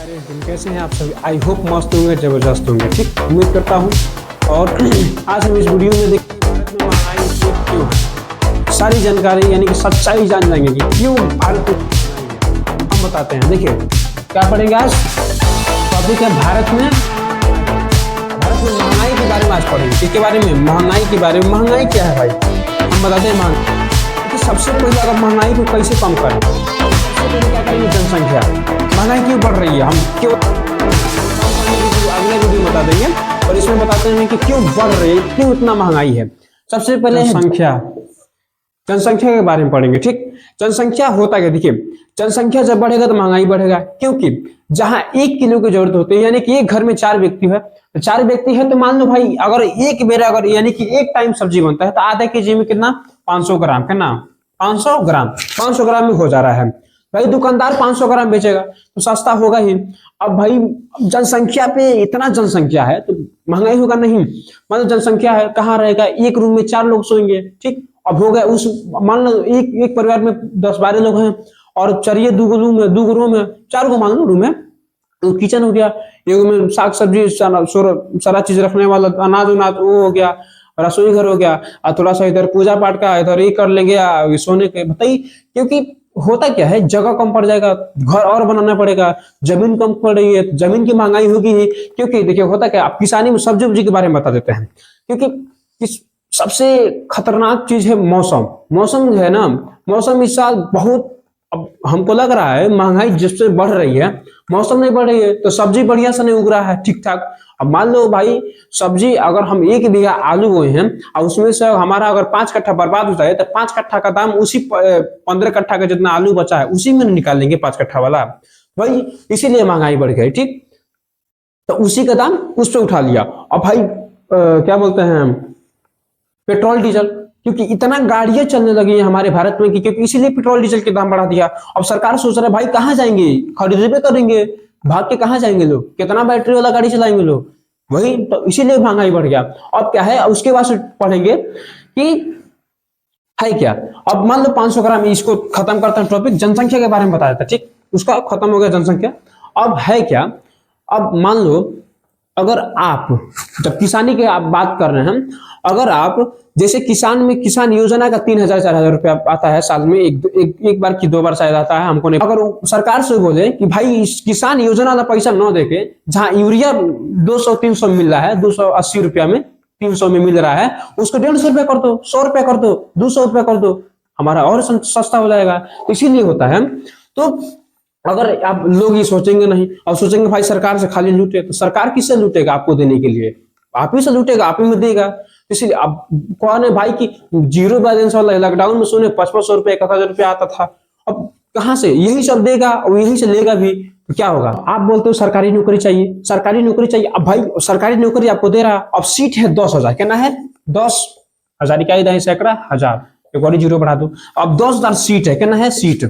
प्यारे दिन कैसे हैं आप सभी। आई होप मस्त होंगे, जबरदस्त होंगे, ठीक उम्मीद करता हूँ। और आज हम इस वीडियो में देखिए भारत में महंगाई क्यों, सारी जानकारी यानी कि सच्चाई जान जाएंगे कि क्यों भारत में हम बताते हैं। देखिए क्या पढ़ेंगे आज, टॉपिक है भारत में महंगाई के बारे में आज पढ़ेंगे। किसके बारे में? महंगाई के बारे में। महंगाई क्या है भाई, हम बताते हैं महंगाई। तो सबसे पहले अगर महंगाई को कैसे कम करें, सबसे पहले क्या करेंगे? जनसंख्या। महंगाई क्यों बढ़ रही है, हम क्यों अगले वीडियो बता देंगे, और इसमें बताते हैं कि क्यों बढ़ रही है, क्यों इतना महंगाई है। सबसे पहले जनसंख्या के बारे में पढ़ेंगे, ठीक। जनसंख्या होता क्या, देखिए जनसंख्या जब बढ़ेगा तो महंगाई बढ़ेगा, क्योंकि जहां 1 किलो की जरूरत होती है, यानी कि एक घर में 4 व्यक्ति है, तो 4 व्यक्ति है तो मान लो भाई अगर एक बेरा अगर यानी कि एक टाइम सब्जी बनता है तो आधा केजी में कितना, 500 ग्राम, कितना 500 ग्राम में हो जा रहा है। भाई दुकानदार 500 ग्राम बेचेगा तो सस्ता होगा ही। अब भाई जनसंख्या पे इतना जनसंख्या है तो महंगाई होगा नहीं। मतलब जनसंख्या है, कहाँ रहेगा, एक रूम में 4 लोग सोएंगे, ठीक। अब हो गया उस, मान लो एक परिवार में 10-12 लोग हैं, और चलिए 2 रूम है, 4 को मान लो रूम है, तो किचन हो गया, एक में साग सब्जी सारा चीज रखने वाला अनाज वो हो गया, रसोई घर हो गया, और थोड़ा सा इधर पूजा पाठ का इधर ये कर लेंगे, सोने के बताइए। क्योंकि होता क्या है, जगह कम पड़ जाएगा, घर और बनाना पड़ेगा, जमीन कम पड़ रही है, जमीन की महंगाई होगी ही। क्योंकि देखिए होता क्या, आप किसानी में सब्जी उब्जी के बारे में बता देते हैं। क्योंकि सबसे खतरनाक चीज है मौसम। मौसम है ना, मौसम इस साल बहुत, अब हमको लग रहा है महंगाई जिससे बढ़ रही है, मौसम नहीं बढ़ रही है तो सब्जी बढ़िया से नहीं उग रहा है ठीक ठाक। अब मान लो भाई सब्जी अगर हम 1 बीघा आलू बोए हैं और उसमें से हमारा अगर 5 कट्ठा बर्बाद होता है तो 5 कट्ठा का दाम उसी 15 कट्ठा का जितना आलू बचा है उसी में निकालेंगे 5 कट्ठा वाला, भाई इसीलिए महंगाई बढ़ गई, ठीक। तो उसी का दाम उस पर उठा लिया। अब भाई क्या बोलते हैं, पेट्रोल डीजल, क्योंकि इतना गाड़ियां चलने लगी है हमारे भारत में, क्योंकि इसीलिए पेट्रोल डीजल के दाम बढ़ा दिया। अब सरकार सोच रहा है भाई कहाँ जाएंगे, खरीदे करेंगे, भाग के कहाँ जाएंगे लोग, कितना बैटरी वाला गाड़ी चलाएंगे लोग, वही तो इसीलिए महंगाई बढ़ गया। अब क्या है, उसके बाद से पढ़ेंगे कि है क्या। अब मान लो 500 ग्राम, इसको खत्म करते हैं टॉपिक, जनसंख्या के बारे में बताया था, ठीक, उसका खत्म हो गया जनसंख्या। अब है क्या, अब मान लो अगर आप, जब किसानी की आप बात कर रहे हैं, अगर आप जैसे किसान में किसान योजना का 3,000-4,000 रुपया आता है साल में, एक बार की 2 बार शायद आता है, हमको नहीं। अगर सरकार से बोले कि भाई इस किसान योजना वाला पैसा न देके, जहां यूरिया 200-300 मिल रहा है, 280 रुपया में 300 में मिल रहा है, उसको 150 रुपया कर दो, 100 रुपया कर दो, 200 रुपया कर दो, हमारा और सस्ता हो जाएगा। इसीलिए होता है। तो अगर आप लोग ये सोचेंगे नहीं और सोचेंगे भाई सरकार से खाली लूटे, तो सरकार किससे लूटेगा, आपको देने के लिए आप ही से लूटेगा, आप ही में देगा। इसीलिए अब कौन है भाई की 0 बैलेंस वाला, लॉकडाउन में सुने 500 रुपया 1,000 रुपया आता था, अब कहां से, यही सब देगा और यही से लेगा भी, तो क्या होगा। आप बोलते हो सरकारी नौकरी चाहिए, सरकारी नौकरी चाहिए, अब भाई सरकारी नौकरी आपको दे रहा, अब सीट है 10,000, क्या है 10,000, इकाई दही सैकड़ा हजार, एक और 0 बढ़ा दो, अब 10,000 सीट है, क्या है सीट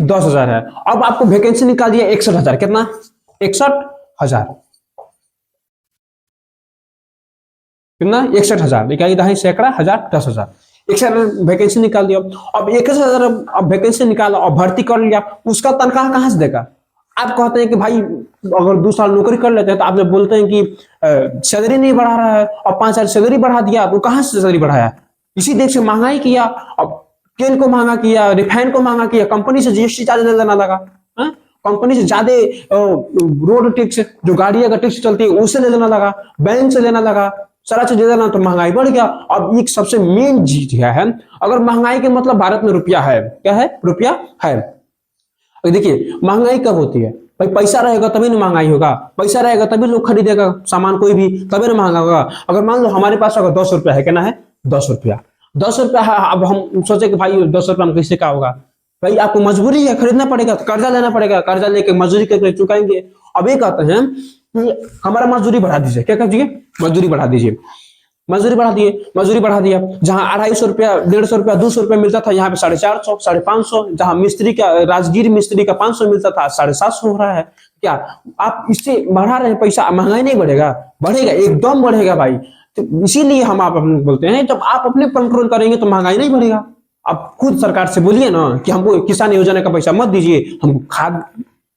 10,000 है। अब आपको वैकेंसी निकाल दिया 61,000, कितना 61,000, कितना 61,000, इकाई दहाई सैकड़ा हजार 10,000, 61,000 वैकेंसी निकाल दिया। अब 61,000 अब वैकेंसी निकाला और भर्ती कर लिया, उसका तनख्वाह कहां से देगा। आप कहते हैं कि भाई अगर 2 साल नौकरी कर लेते हैं, तो आप जब बोलते हैं कि सैलरी नहीं बढ़ा रहा है और 5,000 सैलरी बढ़ा दिया, तो कहां से सैलरी बढ़ाया, इसी देश से महंगाई किया। अब तेल को महंगा किया, रिफाइन को महंगा किया, कंपनी से जीएसटी चार्ज लेना लगा, कंपनी से ज्यादा रोड टैक्स, जो गाड़ियां का टैक्स चलती है उससे ले लेना लगा, बैंक से लेना लगा, सारा चीज देना, तो महंगाई बढ़ गया। अब एक सबसे मेन चीज है, अगर महंगाई के मतलब भारत में रुपया है, क्या है, रुपया है। देखिए महंगाई कब होती है भाई, पैसा रहेगा तभी ना महंगाई होगा, पैसा रहेगा तभी लोग खरीदेगा सामान कोई भी, तभी ना महंगा होगा। अगर मान लो हमारे पास अगर 10 रुपया है, क्या है 10 रुपया, 10 रुपया है, अब हम सोचे कि भाई 10 रुपया में कैसे क्या होगा, भाई आपको मजबूरी है, खरीदना पड़ेगा, तो कर्जा लेना पड़ेगा, कर्जा लेके मजदूरी करके चुकाएंगे। अब ये कहते हैं हमारा मजदूरी बढ़ा दीजिए, क्या कीजिए, मजदूरी बढ़ा दीजिए, मजदूरी बढ़ा दिए, मजदूरी बढ़ा दिया, जहां 250 रुपया 150 रुपया 200 रुपया मिलता था, यहाँ पे 450 550, जहां मिस्त्री का, राजगीर मिस्त्री का 500 मिलता था 750 हो रहा है। क्या आप इससे बढ़ा रहे हैं पैसा, महंगाई नहीं बढ़ेगा, बढ़ेगा, एकदम बढ़ेगा भाई। तो इसीलिए हम आप अपने बोलते हैं, जब आप अपने कंट्रोल करेंगे तो महंगाई नहीं बढ़ेगा। आप खुद सरकार से बोलिए ना कि हमको किसान योजना का पैसा मत दीजिए, हमको खाद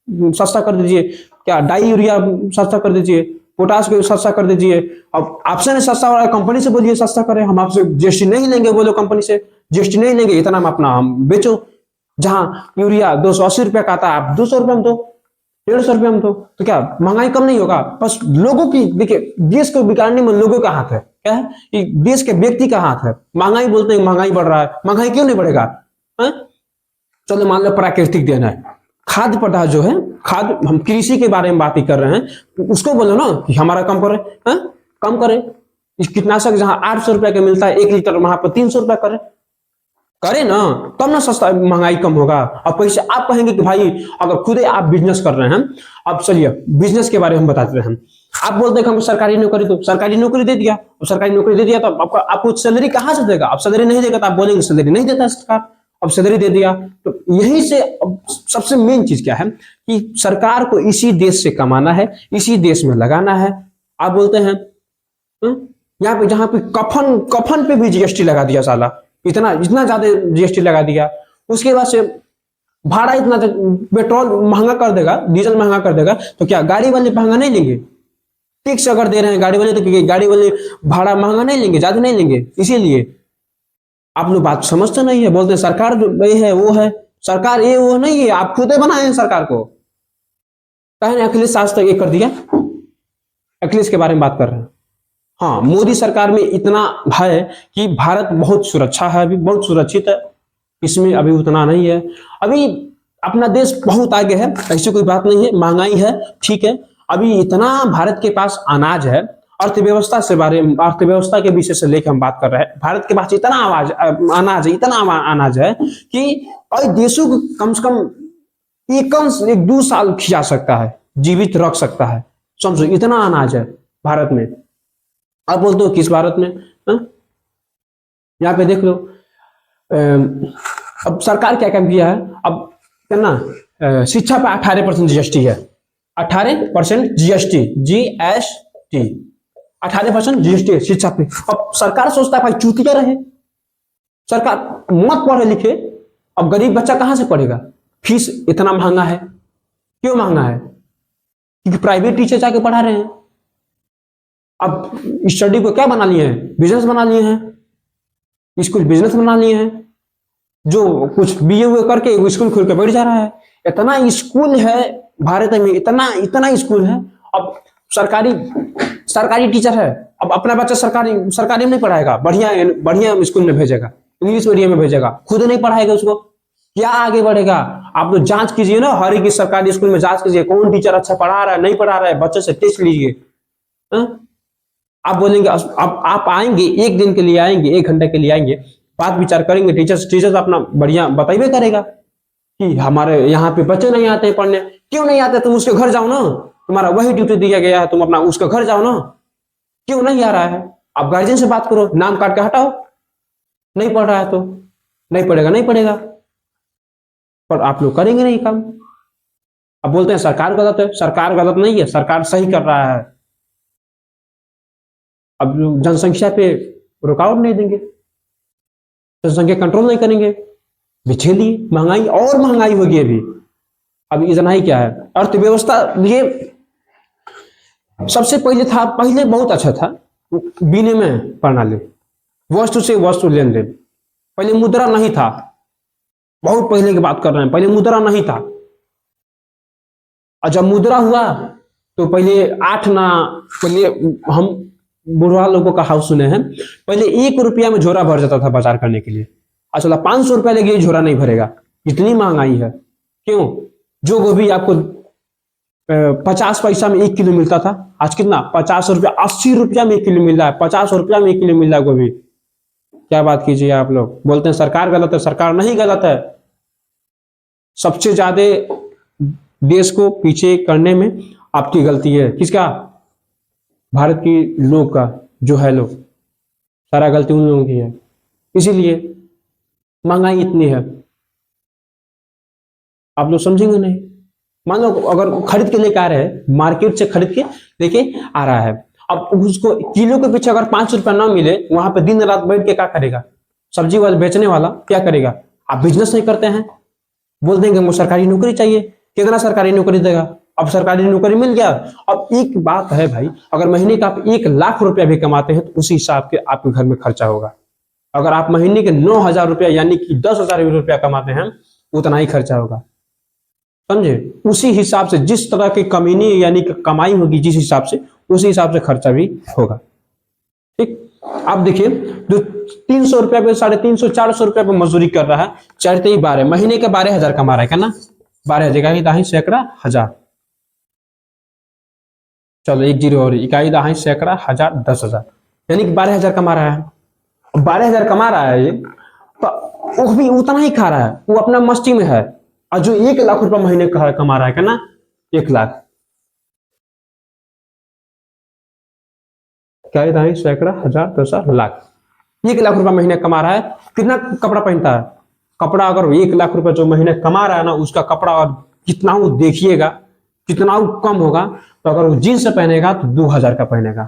सस्ता कर दीजिए, क्या डाई यूरिया सस्ता कर दीजिए, पोटास को सस्ता कर दीजिए। अब आपसे नहीं सस्ता हो रहा है, कंपनी से बोलिए सस्ता करें, हम आपसे जीएसटी नहीं लेंगे, बोलो कंपनी से जीएसटी नहीं लेंगे, इतना हम अपना हम बेचो। जहां यूरिया 280 रुपया का आता है, आप 200 रुपये में दो, 150 रुपये में दो, तो क्या महंगाई कम नहीं होगा? बस लोगों की, देखिए देश को बिगाड़ने में लोगों का हाथ है। क्या है कि देश के व्यक्ति का हाथ है। महंगाई बोलते हैं महंगाई बढ़ रहा है, महंगाई क्यों नहीं बढ़ेगा? है? चलो मान लो प्राकृतिक देन है, खाद्य पदार्थ जो है, खाद्य, हम कृषि के बारे में बात ही कर रहे हैं, उसको बोलो ना कि हमारा कम करे, है? कम करे। इस कीटनाशक जहां 800 रुपए का मिलता है 1 लीटर, वहां पर 300 रुपया करे, करे ना, तब ना सस्ता महंगाई कम होगा। अब पैसे आप कहेंगे कि भाई अगर खुद आप बिजनेस कर रहे हैं, अब चलिए बिजनेस के बारे में बताते हैं। आप बोलते हैं कि हमको सरकारी नौकरी दो, सरकारी नौकरी दे दिया, अब सरकारी नौकरी दे दिया तो आपको सैलरी कहां से देगा? अब सैलरी नहीं देगा तो आप बोलेंगे सैलरी नहीं देता सरकार, अब सैलरी दे दिया। तो यहीं से अब सबसे मेन चीज क्या है कि सरकार को इसी देश से कमाना है, इसी देश में लगाना है। आप बोलते हैं यहाँ पे, जहां पे कफन कफन पे भी जीएसटी लगा दिया साला, इतना इतना ज्यादा जीएसटी लगा दिया। उसके बाद से भाड़ा इतना, पेट्रोल महंगा कर देगा, डीजल महंगा कर देगा, तो क्या गाड़ी वाले महंगा नहीं लेंगे? टैक्स अगर दे रहे हैं गाड़ी वाले, तो गाड़ी वाले भाड़ा महंगा नहीं लेंगे, ज्यादा नहीं लेंगे। इसीलिए आप लोग बात समझते नहीं है, बोलते हैं सरकार जो ये है वो है, सरकार ये वो नहीं है, आप खुद बनाए हैं सरकार को। कहे अखिलेश आज तक ये कर दिया, अखिलेश के बारे में बात कर रहे हैं। हाँ, मोदी सरकार में इतना है कि भारत बहुत सुरक्षा है, अभी बहुत सुरक्षित है, इसमें अभी उतना नहीं है। अभी अपना देश बहुत आगे है, ऐसी कोई बात नहीं है, महंगाई है ठीक है, अभी इतना भारत के पास अनाज है। अर्थव्यवस्था से बारे में, अर्थव्यवस्था के विषय से लेकर हम बात कर रहे हैं। भारत के पास इतना अनाज है, इतना अनाज है कि कई देशों को कम से कम 1-2 साल खिला सकता है, जीवित रख सकता है। समझो इतना अनाज है भारत में। आप बोलते हो किस भारत में? यहाँ पे देख लो, अब सरकार क्या काम किया है, अब क्या ना, शिक्षा पे 18% जीएसटी है, 18% जीएसटी, जीएसटी 18% जीएसटी है शिक्षा पे। अब सरकार सोचता है भाई चूतिया रहे, सरकार मत पढ़े लिखे, अब गरीब बच्चा कहां से पढ़ेगा? फीस इतना महंगा है, क्यों महंगा है? क्योंकि प्राइवेट टीचर जाके पढ़ा रहे हैं। अब स्टडी को क्या बना लिए हैं? बिजनेस बना लिए हैं, स्कूल बिजनेस बना लिए हैं। जो कुछ बीए हुए करके वो स्कूल खोल के बैठ जा रहा है। इतना स्कूल है भारत में, इतना स्कूल है। अब सरकारी टीचर है, अब अपना बच्चा सरकारी में नहीं पढ़ाएगा, बढ़िया स्कूल में भेजेगा, इंग्लिश मीडियम में भेजेगा, खुद नहीं पढ़ाएगा उसको, क्या आगे बढ़ेगा? आप लोग जांच कीजिए ना, हर एक सरकारी स्कूल में जांच कीजिए, कौन टीचर अच्छा पढ़ा रहा है नहीं पढ़ा रहा है, बच्चे से टेस्ट लीजिए। आप बोलेंगे, अब आप आएंगे, 1 दिन के लिए आएंगे, 1 घंटे के लिए आएंगे, बात विचार करेंगे, टीचर्स अपना बढ़िया बताइए करेगा कि हमारे यहाँ पे बच्चे नहीं आते पढ़ने। क्यों नहीं आते? तुम उसके घर जाओ ना, तुम्हारा वही ड्यूटी दिया गया है, तुम अपना उसके घर जाओ ना। क्यों नहीं आ रहा है? आप गार्जियन से बात करो, नाम काट के हटाओ, नहीं पढ़ रहा है तो नहीं पढ़ेगा, नहीं पढ़ेगा। पर आप लोग करेंगे नहीं काम। अब बोलते हैं सरकार गलत है, सरकार गलत नहीं है, सरकार सही कर रहा है। अब जनसंख्या पे रुकावट नहीं देंगे, जनसंख्या कंट्रोल नहीं करेंगे, झेलिए महंगाई, और महंगाई होगी अभी इतना ही क्या है। अर्थव्यवस्था ये सबसे पहले था, पहले बहुत अच्छा था विनिमय प्रणाली, वस्तु से वस्तु लेन देन। पहले मुद्रा नहीं था, बहुत पहले की बात कर रहे हैं, पहले मुद्रा नहीं था। और जब मुद्रा हुआ तो पहले हम बुढ़वा लोगों का हाउस सुने हैं, पहले 1 रुपया में झोरा भर जाता था बाजार करने के लिए। अच्छा 500 रुपया लगे झोरा नहीं भरेगा, इतनी महंगाई है। क्यों? जो गोभी आपको 50 पैसा में 1 किलो मिलता था, आज कितना? 50 रुपया, 80 रुपया में 1 किलो मिल रहा है, 50 रुपया में 1 किलो मिल रहा है गोभी। क्या बात कीजिए आप लोग। बोलते हैं सरकार गलत है, सरकार नहीं गलत है। सबसे ज्यादा देश को पीछे करने में आपकी गलती है। किसका? भारत की लोग का, जो है लोग, सारा गलती उन लोगों की है। इसीलिए महंगाई इतनी है, आप लोग समझेंगे नहीं। मान लो अगर खरीद के लेके आ रहे हैं, मार्केट से खरीद के लेके आ रहा है, अब उसको किलो के पीछे अगर 5 रुपया ना मिले, वहां पे दिन रात बैठ के क्या करेगा? सब्जी वाला बेचने वाला क्या करेगा? आप बिजनेस नहीं करते हैं, बोल देंगे हमको सरकारी नौकरी चाहिए, कितना सरकारी नौकरी देगा? अब सरकारी नौकरी मिल गया। अब एक बात है भाई, अगर महीने का आप 1 लाख रुपया भी कमाते हैं तो उसी हिसाब के आपके घर में खर्चा होगा। अगर आप महीने के 9,000 रुपया यानी कि 10,000 रुपया कमाते हैं, उतना ही खर्चा होगा, समझे? उसी हिसाब से जिस तरह की कमीनी यानी कि कमाई होगी जिस हिसाब से, उसी हिसाब से खर्चा भी होगा। ठीक, आप देखिए जो 300 रुपया पे 350 400 रुपया पे मजदूरी कर रहा है, 4×3 12 महीने के 12,000 कमा रहा है, क्या ना? 12,000 इकाई सैकड़ा हजार, चलो 1 0 और इकाई दहाई सैकड़ा हजार 10,000 यानी कि 12,000 कमा रहा है। 12,000 कमा रहा है ये, तो वो भी उतना ही खा रहा है, वो अपना मस्ती में है। और जो 1 लाख रुपया महीने का कमा रहा है, क्या ना? 1 लाख इकाई दहाई सैकड़ा हजार 10,000 लाख, 1 लाख रुपया महीने कमा रहा है। कितना कपड़ा पहनता है? कपड़ा अगर 1 लाख रुपया जो महीने कमा रहा है ना, उसका कपड़ा और कितना वो देखिएगा, कितना वो कम होगा। तो अगर वो जीन्स पहनेगा तो 2,000 का पहनेगा,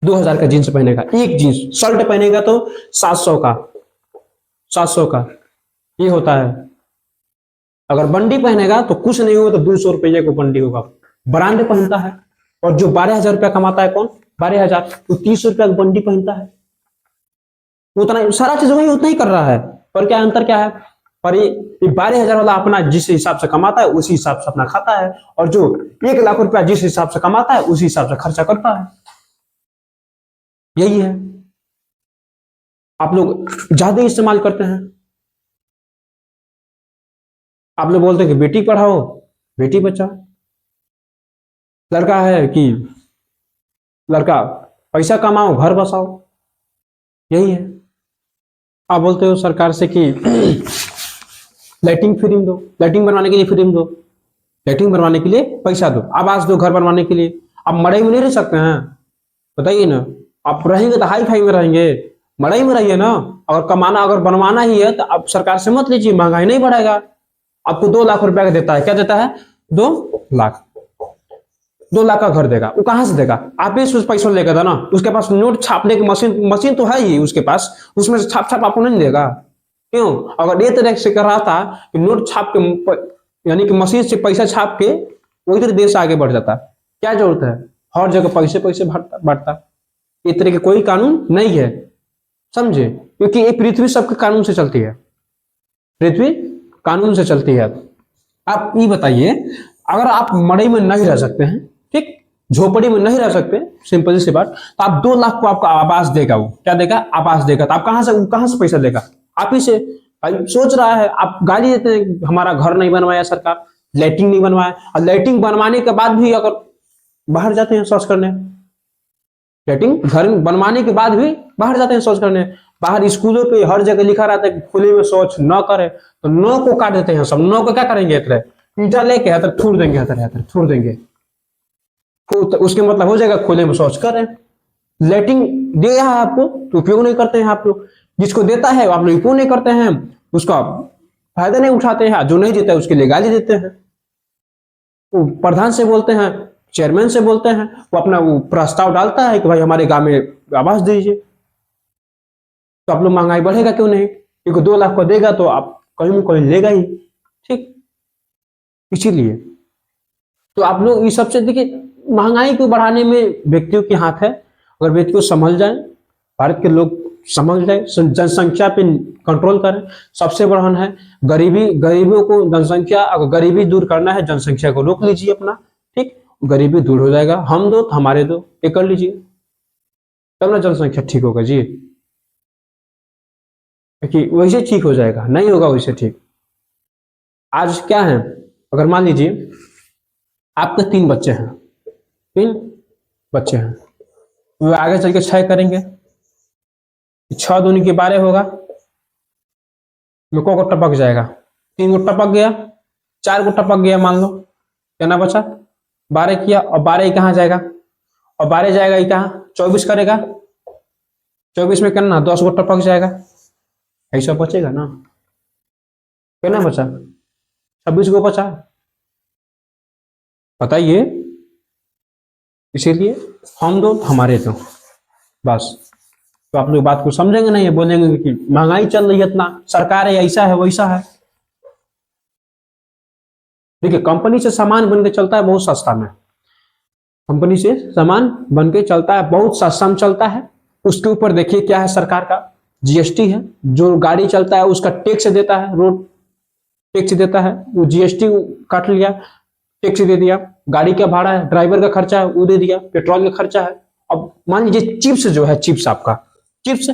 2,000 का जीन्स पहनेगा। एक जीन्स शर्ट पहनेगा तो 700 का, 700 का ये होता है। अगर बंडी पहनेगा तो कुछ नहीं होगा तो 200 रुपये को बंडी होगा। ब्रांड पहनता है। और जो 12,000 रुपया कमाता है, कौन? 12,000, तो 30 रुपया की बंडी पहनता है। उतना सारा चीज वही उतना ही कर रहा है, पर क्या अंतर क्या है? पर ये 12,000 वाला अपना जिस हिसाब से कमाता है उसी हिसाब से अपना खाता है, और जो 1 लाख रुपया जिस हिसाब से कमाता है उसी हिसाब से खर्चा करता है। यही है, आप लोग ज्यादा इस्तेमाल करते हैं। आप लोग बोलते हैं कि बेटी पढ़ाओ बेटी बचाओ, लड़का है कि लड़का पैसा कमाओ घर बसाओ, यही है। आप बोलते हो सरकार से कि लाइटिंग फ्री में दो, लाइटिंग बनवाने के लिए फ्री में दो, लाइटिंग बनवाने के लिए पैसा दो, आवास दो घर बनवाने के लिए। आप मड़ई में नहीं रह सकते हैं? बताइए ना, आप रहेंगे तो हाई फाई में रहेंगे, मड़ई में रहिए ना। अगर कमाना अगर बनवाना ही है तो आप सरकार से मत लीजिए, महंगाई नहीं बढ़ेगा। आपको 2 लाख रुपया का देता है, क्या देता है? 2 लाख, 2 लाख का घर देगा। वो कहां से देगा? आप ही उस पैसा लेगा था ना, उसके पास नोट छापने की मशीन मशीन तो है ही उसके पास, उसमें से छाप छाप आपको नहीं देगा। क्यों? अगर ये तरह से कर रहा था कि नोट छाप के यानी कि मशीन से पैसा छाप के वही तरह देश आगे बढ़ जाता, क्या जरूरत है हर जगह पैसे पैसे बांटता? इस तरह के कोई कानून नहीं है, समझे? क्योंकि ये पृथ्वी सबके कानून से चलती है, पृथ्वी कानून से चलती है। आप ये बताइए, अगर आप मड़ई में नहीं रह सकते हैं, ठीक, झोपड़ी में नहीं रह सकते, सिंपल सी बात, तो आप 2 लाख को आपका आवास देगा। वो क्या देगा? आवास देगा। तो आप कहां से पैसा देगा? आप ही से। भाई सोच रहा है, आप गाली देते हैं हमारा घर नहीं बनवाया सरकार, लाइटिंग नहीं बनवाया, और लाइटिंग बनवाने के बाद भी अगर बाहर जाते हैं शौच करने, लाइटिंग घर बनवाने के बाद भी बाहर जाते हैं शौच करने। बाहर स्कूलों पे हर जगह लिखा रहता है कि खुले में शौच न करे, तो नौ को काट देते हैं सब। नौ को क्या करेंगे? ईटा लेके है थूर देंगे, थूर देंगे, तो उसके मतलब हो जाएगा खुले में शौच करें। लाइटिंग दिया है आपको तो उपयोग नहीं करते हैं आप लोग, जिसको देता है आप लोग उपयोग नहीं करते हैं, उसका फायदा नहीं उठाते हैं। जो नहीं देता है उसके लिए गाली देते हैं। वो प्रधान से बोलते हैं, चेयरमैन से बोलते हैं, वो अपना वो प्रस्ताव डालता है कि भाई हमारे गांव में आवास दीजिए। तो आप लोग महंगाई बढ़ेगा क्यों नहीं? क्योंकि 2 लाख को देगा तो आप कहीं ना कहीं लेगा ही, ठीक। इसीलिए तो आप लोग ये सबसे देखिए, महंगाई को बढ़ाने में व्यक्तियों के हाथ है। अगर व्यक्ति को समझ जाए, भारत के लोग समझ जाए, जनसंख्या पे कंट्रोल करें। सबसे बड़ा है गरीबी, गरीबों को जनसंख्या, अगर गरीबी दूर करना है जनसंख्या को रोक लीजिए अपना, ठीक, गरीबी दूर हो जाएगा। हम दो हमारे दो, ये कर लीजिए, तब ना जनसंख्या ठीक होगा जी। कि वैसे ठीक हो जाएगा, नहीं होगा वैसे ठीक। आज क्या है, अगर मान लीजिए आपके 3 बच्चे हैं, 3 बच्चे हैं, वो आगे चल के 6 करेंगे, 6 दूनी के 12 होगा, को टपक जाएगा। 3 को टपक गया, 4 को टपक गया, मान लो कितना बचा? 12 किया, और 12 कहाँ जाएगा? और 12 जाएगा ये कहाँ? 24 करेगा, 24 में करना 10 को टपक जाएगा, ऐसा बचेगा ना? कितना बचा? 26 को बचा, बताइए। इसीलिए हम दो हमारे दो, बस। तो आप लोग बात को समझेंगे नहीं, बोलेंगे कि महंगाई चल रही है इतना, सरकार है ऐसा है वैसा है। देखिए कंपनी से सामान बन के चलता है बहुत सस्ता में, कंपनी से सामान बन के चलता है बहुत सस्ता में चलता है। उसके ऊपर देखिए क्या है, सरकार का जीएसटी है, जो गाड़ी चलता है उसका टैक्स देता है, रोड टैक्स देता है, वो जीएसटी काट लिया, टैक्स दे दिया, गाड़ी का भाड़ा है, ड्राइवर का खर्चा है वो दे दिया, पेट्रोल का खर्चा है। अब मान लीजिए चिप्स जो है, चिप्स आपका चिप्स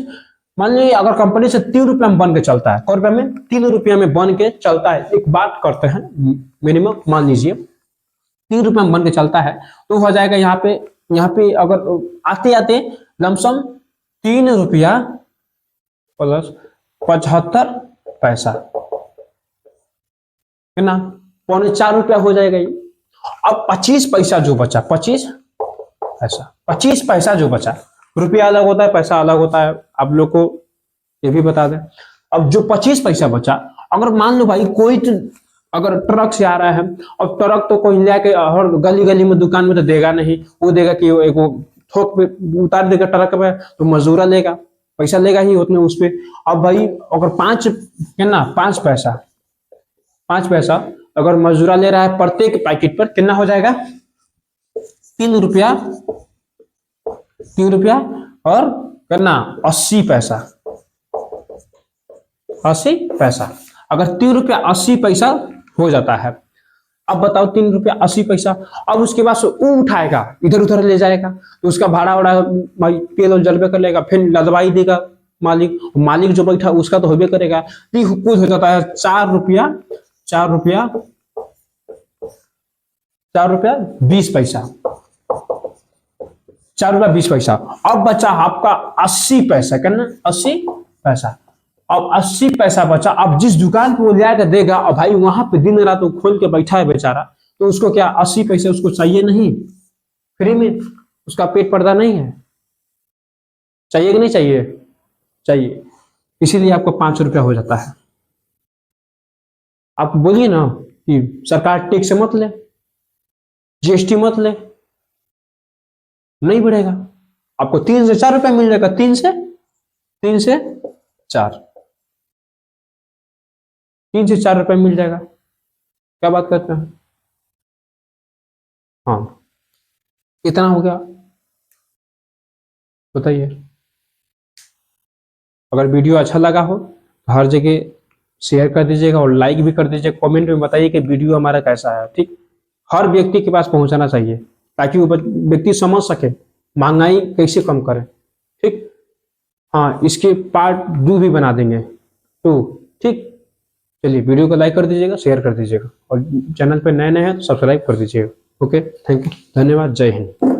मान लीजिए अगर कंपनी से 3 रुपया में बन के चलता है, कै रुपया में, 3 रुपया में बन के चलता है, एक बात करते हैं मिनिमम मान लीजिए 3 रुपया में बन के चलता है, तो हो जाएगा यहाँ पे अगर आते आते लमसम 3 रुपया प्लस 75 पैसा है ना, 3.25 रुपया हो जाएगा ये। अब 25 पैसा जो बचा, 25 पैसा जो बचा, रुपया अलग होता है पैसा अलग होता है, आप लोग को ये भी बता दें। अब जो 25 पैसा बचा, अगर मान लो भाई कोई अगर ट्रक से आ रहा है, अब ट्रक तो कोई लेके हर गली गली में दुकान में तो देगा नहीं, वो देगा कि एक वो थोक पे उतार देगा ट्रक पे, तो मजदूरा लेगा, पैसा लेगा ही उतने उस पे। अब भाई अगर 5 है ना, 5 पैसा अगर मजदूरा ले रहा है प्रत्येक पैकेट पर, कितना हो जाएगा 3 रुपया, 3 रुपया और कितना 80 पैसा, 80 पैसा। अगर 3 रुपया 80 पैसा हो जाता है, अब बताओ 3 रुपया 80 पैसा, अब उसके बाद से वो उठाएगा इधर उधर ले जाएगा, तो उसका भाड़ा वाड़ा भाई तेल और जलबे कर लेगा, फिर लदवाई देगा मालिक, मालिक जो बैठा उसका तो होबे करेगा, तो कुछ हो जाता है 4 रुपया 20 पैसा, 4 रुपया 20 पैसा। अब बचा आपका 80 पैसा, करना 80 पैसा। अब 80 पैसा बचा, अब जिस दुकान पे वो जाकर देगा, और भाई वहां पे दिन रात वो खोल के बैठा है बेचारा, तो उसको क्या 80 पैसे उसको चाहिए नहीं, फ्री में, उसका पेट पर्दा नहीं है, चाहिए कि नहीं चाहिए, चाहिए, इसीलिए आपको 5 रुपया हो जाता है। आप बोलिए ना कि सरकार टैक्स मत ले, जीएसटी मत ले, नहीं बढ़ेगा, आपको 3 से 4 रुपया मिल जाएगा, 3 से 4, 3 से 4 रुपया मिल जाएगा। क्या बात करते हैं, हाँ कितना हो गया बताइए। अगर वीडियो अच्छा लगा हो तो हर जगह शेयर कर दीजिएगा और लाइक भी कर दीजिएगा, कमेंट में बताइए कि वीडियो हमारा कैसा है, ठीक, हर व्यक्ति के पास पहुंचाना चाहिए ताकि वो व्यक्ति समझ सके महंगाई कैसे कम करें, ठीक। हाँ इसके पार्ट 2 भी बना देंगे, तो ठीक, चलिए वीडियो को लाइक कर दीजिएगा, शेयर कर दीजिएगा और चैनल पे नए नए हैं तो सब्सक्राइब कर दीजिएगा। ओके, थैंक यू, धन्यवाद, जय हिंद।